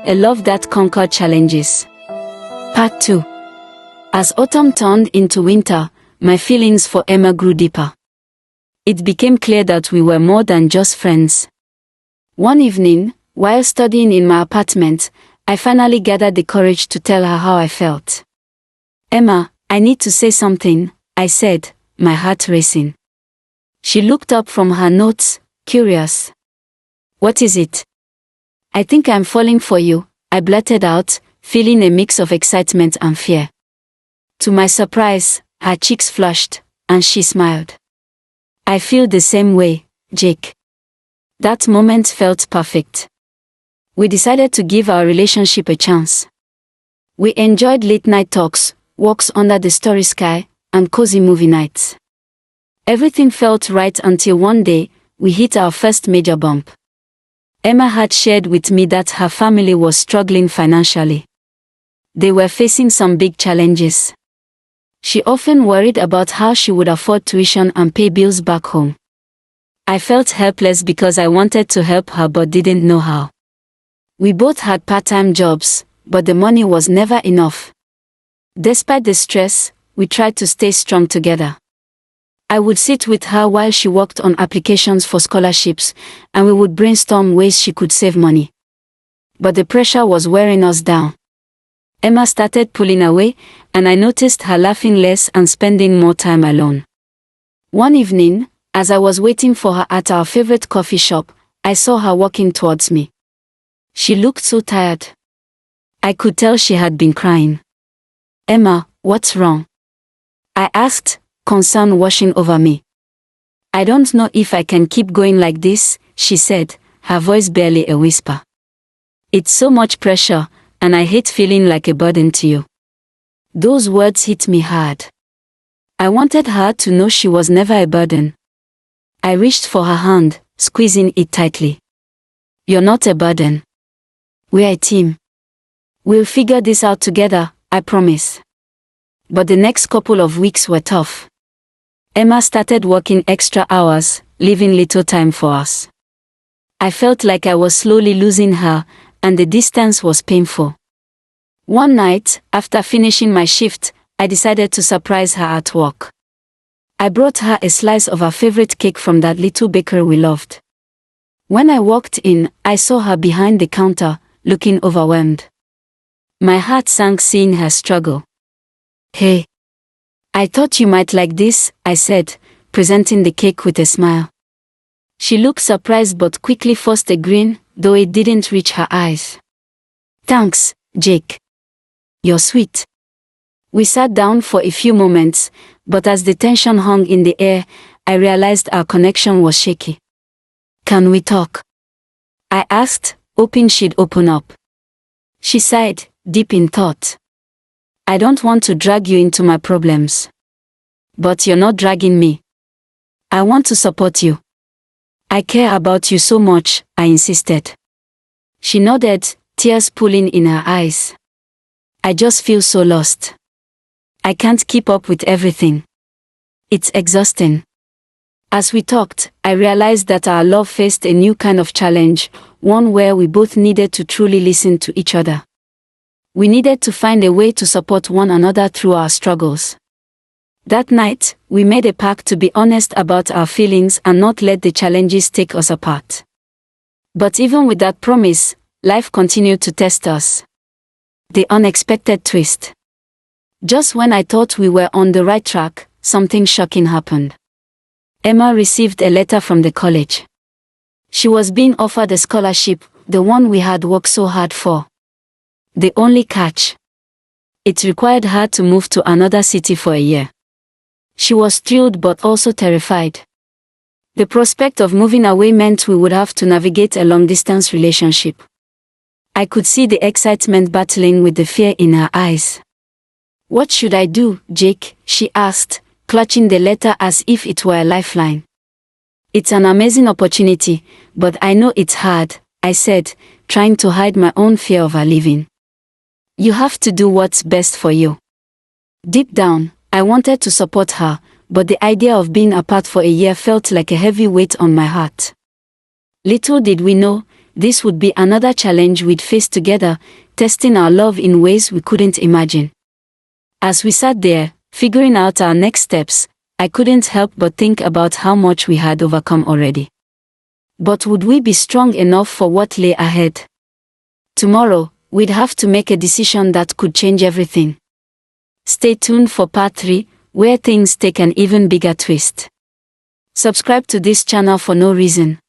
A Love That Conquered Challenges. Part 2. As autumn turned into winter, my feelings for Emma grew deeper. It became clear that we were more than just friends. One evening, while studying in my apartment, I finally gathered the courage to tell her how I felt. "Emma, I need to say something," I said, my heart racing. She looked up from her notes, curious. "What is it?" "I think I'm falling for you," I blurted out, feeling a mix of excitement and fear. To my surprise, her cheeks flushed, and she smiled. "I feel the same way, Jake." That moment felt perfect. We decided to give our relationship a chance. We enjoyed late-night talks, walks under the starry sky, and cozy movie nights. Everything felt right until one day, we hit our first major bump. Emma had shared with me that her family was struggling financially. They were facing some big challenges. She often worried about how she would afford tuition and pay bills back home. I felt helpless because I wanted to help her but didn't know how. We both had part-time jobs, but the money was never enough. Despite the stress, we tried to stay strong together. I would sit with her while she worked on applications for scholarships, and we would brainstorm ways she could save money. But the pressure was wearing us down. Emma started pulling away, and I noticed her laughing less and spending more time alone. One evening, as I was waiting for her at our favorite coffee shop, I saw her walking towards me. She looked so tired. I could tell she had been crying. "Emma, what's wrong?" I asked, concern washing over me. "I don't know if I can keep going like this," she said, her voice barely a whisper. "It's so much pressure, and I hate feeling like a burden to you." Those words hit me hard. I wanted her to know she was never a burden. I reached for her hand, squeezing it tightly. "You're not a burden. We're a team. We'll figure this out together, I promise." But the next couple of weeks were tough. Emma started working extra hours, leaving little time for us. I felt like I was slowly losing her, and the distance was painful. One night, after finishing my shift, I decided to surprise her at work. I brought her a slice of her favorite cake from that little bakery we loved. When I walked in, I saw her behind the counter, looking overwhelmed. My heart sank seeing her struggle. "Hey, I thought you might like this," I said, presenting the cake with a smile. She looked surprised but quickly forced a grin, though it didn't reach her eyes. "Thanks, Jake. You're sweet." We sat down for a few moments, but as the tension hung in the air, I realized our connection was shaky. "Can we talk?" I asked, hoping she'd open up. She sighed, deep in thought. "I don't want to drag you into my problems. But you're not dragging me. I want to support you. I care about you so much," I insisted. She nodded, tears pooling in her eyes. "I just feel so lost. I can't keep up with everything. It's exhausting." As we talked, I realized that our love faced a new kind of challenge, one where we both needed to truly listen to each other. We needed to find a way to support one another through our struggles. That night, we made a pact to be honest about our feelings and not let the challenges take us apart. But even with that promise, life continued to test us. The unexpected twist. Just when I thought we were on the right track, something shocking happened. Emma received a letter from the college. She was being offered a scholarship, the one we had worked so hard for. The only catch: it required her to move to another city for a year. She was thrilled but also terrified. The prospect of moving away meant we would have to navigate a long-distance relationship. I could see the excitement battling with the fear in her eyes. "What should I do, Jake?" she asked, clutching the letter as if it were a lifeline. "It's an amazing opportunity, but I know it's hard," I said, trying to hide my own fear of her leaving. "You have to do what's best for you." Deep down, I wanted to support her, but the idea of being apart for a year felt like a heavy weight on my heart. Little did we know, this would be another challenge we'd face together, testing our love in ways we couldn't imagine. As we sat there, figuring out our next steps, I couldn't help but think about how much we had overcome already. But would we be strong enough for what lay ahead? Tomorrow, we'd have to make a decision that could change everything. Stay tuned for part 3, where things take an even bigger twist. Subscribe to this channel for no reason.